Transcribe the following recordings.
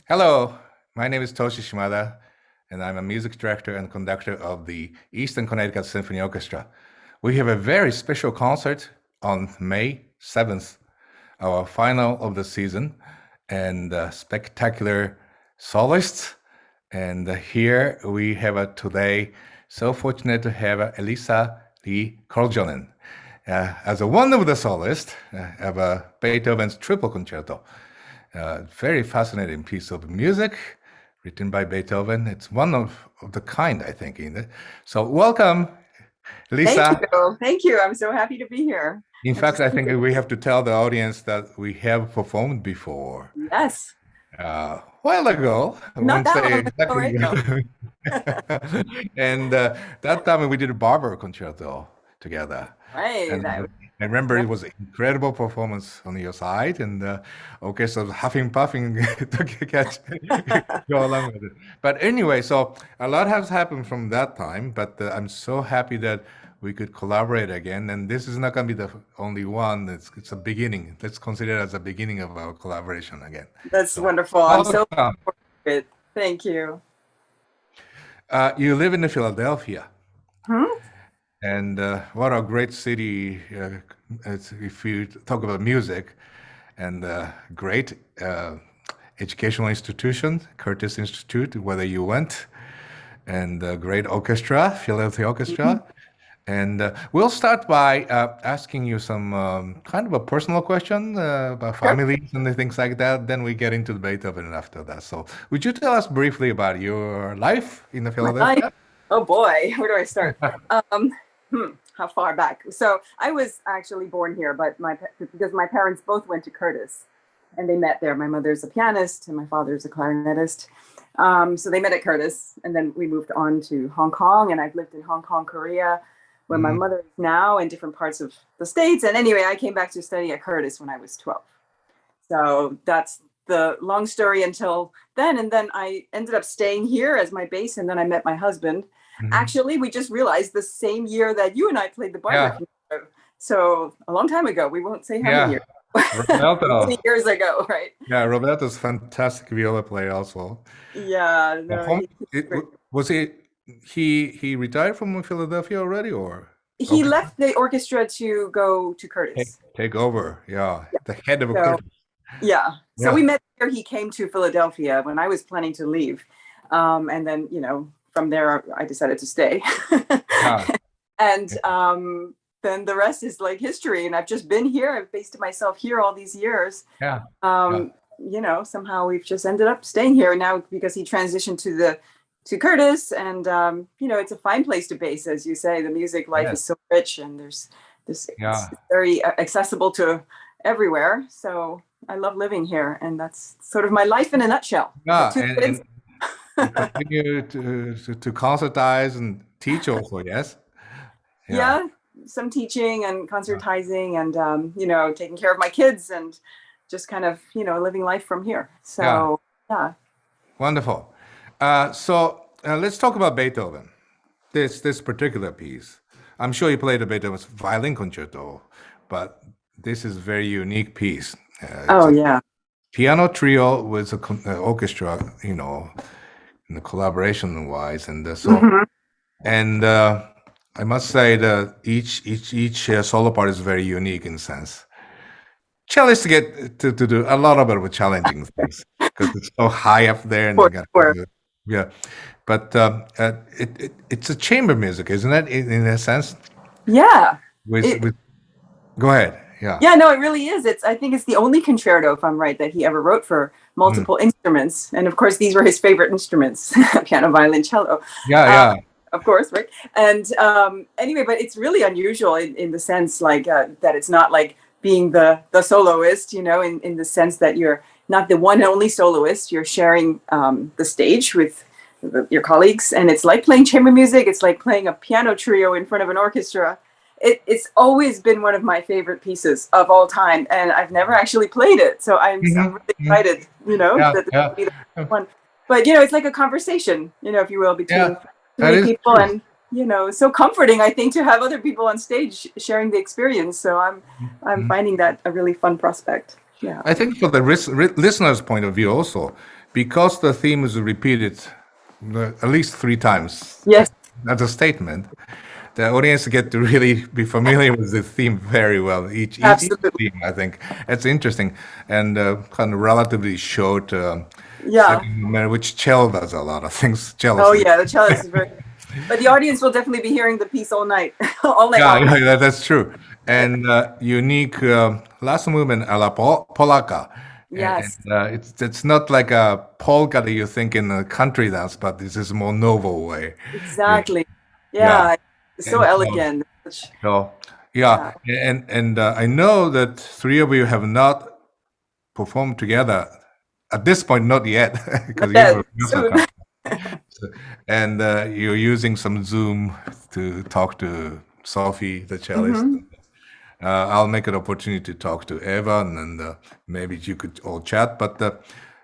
Hello, my name is Toshi Shimada, and I'm a music director and conductor of the Eastern Connecticut Symphony Orchestra. We have a very special concert on May 7th, our final of the season, and spectacular soloists. And here we have today, so fortunate to have Elissa Lee Koljonen as a one of the soloists of Beethoven's Triple Concerto. Very fascinating piece of music written by Beethoven. It's one of the kind, I think. So welcome, Lisa. Thank you. Thank you. I'm so happy to be here. In fact, I think we have to tell the audience that we have performed before. Yes. A while ago. Not that long ago, right? No. And that time we did a barber concerto together. Right. And I remember it was an incredible performance on your side, and orchestra was huffing puffing to go along with it. But anyway, so a lot has happened from that time, but I'm so happy that we could collaborate again. And this is not going to be the only one. It's a beginning. Let's consider it as a beginning of our collaboration again. That's wonderful. I'm so looking forward to it. Thank you. You live in Philadelphia. Hmm? And what a great city, if you talk about music, and great educational institution, Curtis Institute, whether you went, and great orchestra, Philadelphia Orchestra. And we'll start by asking you some kind of a personal question about families and things like that. Then we get into the Beethoven after that. So would you tell us briefly about your life in the Philadelphia? Oh boy, where do I start? How far back? So I was actually born here, but because my parents both went to Curtis, and they met there. My mother's a pianist, and my father's a clarinetist. So they met at Curtis, and then we moved on to Hong Kong, and I've lived in Hong Kong, Korea, where my mother is now, in different parts of the States. And anyway, I came back to study at Curtis when I was 12. So that's the long story until then. And then I ended up staying here as my base, and then I met my husband. Actually, we just realized the same year that you and I played the barber. Yeah. So a long time ago, we won't say how many years. Roberto. 20 years ago, right? Yeah, Roberto's fantastic viola player also. Yeah. No, he retired from Philadelphia already, or? He left the orchestra to go to Curtis. Take over, yeah. The head of Curtis. Yeah. So we met here. He came to Philadelphia when I was planning to leave. And then, from there, I decided to stay. And then the rest is like history. And I've just been here. I've based myself here all these years. Somehow we've just ended up staying here now because he transitioned to Curtis. And, it's a fine place to base, as you say. The music life is so rich, and there's this it's very accessible to everywhere. So I love living here. And that's sort of my life in a nutshell. And continue to concertize and teach also, yes? Yeah, some teaching and concertizing and, taking care of my kids and just kind of, living life from here. So, yeah. Wonderful. So let's talk about Beethoven, this particular piece. I'm sure you played the Beethoven's violin concerto, but this is a very unique piece. Piano trio with an orchestra, in the collaboration wise, and and I must say that each solo part is very unique in a sense. Cellists get to do a lot of it with challenging things because it's so high up there, and but it's a chamber music, isn't it? In a sense. Yeah. Go ahead. Yeah. Yeah, no, it really is. I think it's the only concerto, if I'm right, that he ever wrote for multiple instruments. And of course, these were his favorite instruments, piano, violin, cello. Of course, right? And anyway, but it's really unusual in the sense that it's not like being the soloist, in the sense that you're not the one and only soloist. You're sharing the stage with your colleagues. And it's like playing chamber music. It's like playing a piano trio in front of an orchestra. It's always been one of my favorite pieces of all time, and I've never actually played it. So I'm really excited, that this will be the one. But it's like a conversation, if you will, between many people, and so comforting, I think, to have other people on stage sharing the experience. So I'm finding that a really fun prospect. Yeah, I think for the listener's point of view also, because the theme is repeated at least 3 times. Yes. That's a statement. The audience get to really be familiar with the theme very well. Each theme, I think. It's interesting and kind of relatively short. Which cello does a lot of things. Cello. Oh yeah, the cello is very. But the audience will definitely be hearing the piece all night, all night long. Yeah, that's true. And unique last movement a la polaka. Yes. And, it's not like a polka that you think in a country dance, but this is a more novel way. Exactly. Yeah. So elegant. And I know that 3 of you have not performed together at this point, not yet, because and you're using some Zoom to talk to Sophie, the cellist. I'll make an opportunity to talk to Eva, and maybe you could all chat. But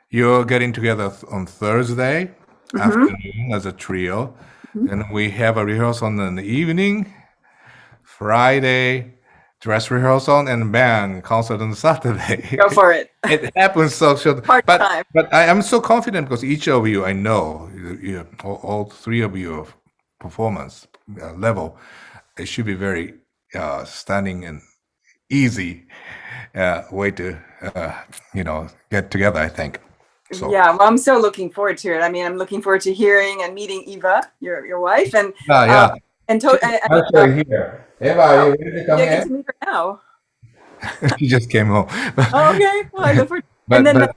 you're getting together on Thursday afternoon as a trio, and we have a rehearsal in the evening. Friday, dress rehearsal, and bang, concert on Saturday. Go for it. It happens so short. But I am so confident because each of you, I know, all 3 of you performance level, it should be very stunning and easy way to get together, I think. So. Yeah, well, I'm so looking forward to it. I mean, I'm looking forward to hearing and meeting Eva, your wife, and and here. Eva, are you ready to come in? Get to meet her now. She just came home. Okay, well, I look forward. And then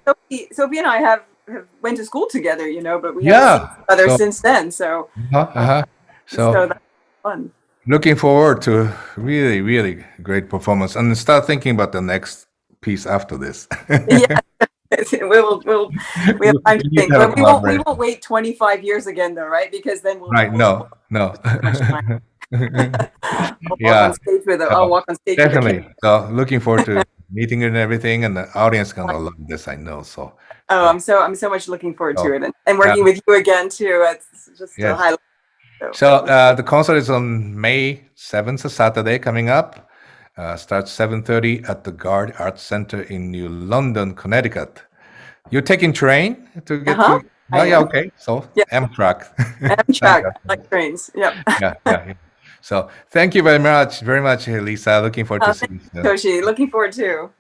Sophie and I have went to school together, but we haven't seen each other since then. So, so that's fun. Looking forward to really, really great performance, and start thinking about the next piece after this. Yeah. We have time to think, but we won't wait 25 years again, though, right? Because then no. Walk on stage with her. I'll walk on stage. Definitely. So looking forward to meeting and everything, and the audience gonna love this, I know. So. Oh, I'm so much looking forward to it, and working with you again too. It's just a highlight. So the concert is on May 7th, a Saturday coming up. Starts 7:30 at the Gard Arts Center in New London, Connecticut. You're taking train to get to? Oh, yeah, okay. So Amtrak. Amtrak, like trains. Yep. Yeah. So thank you very much, Elissa. Looking forward to seeing you. Toshi, looking forward to.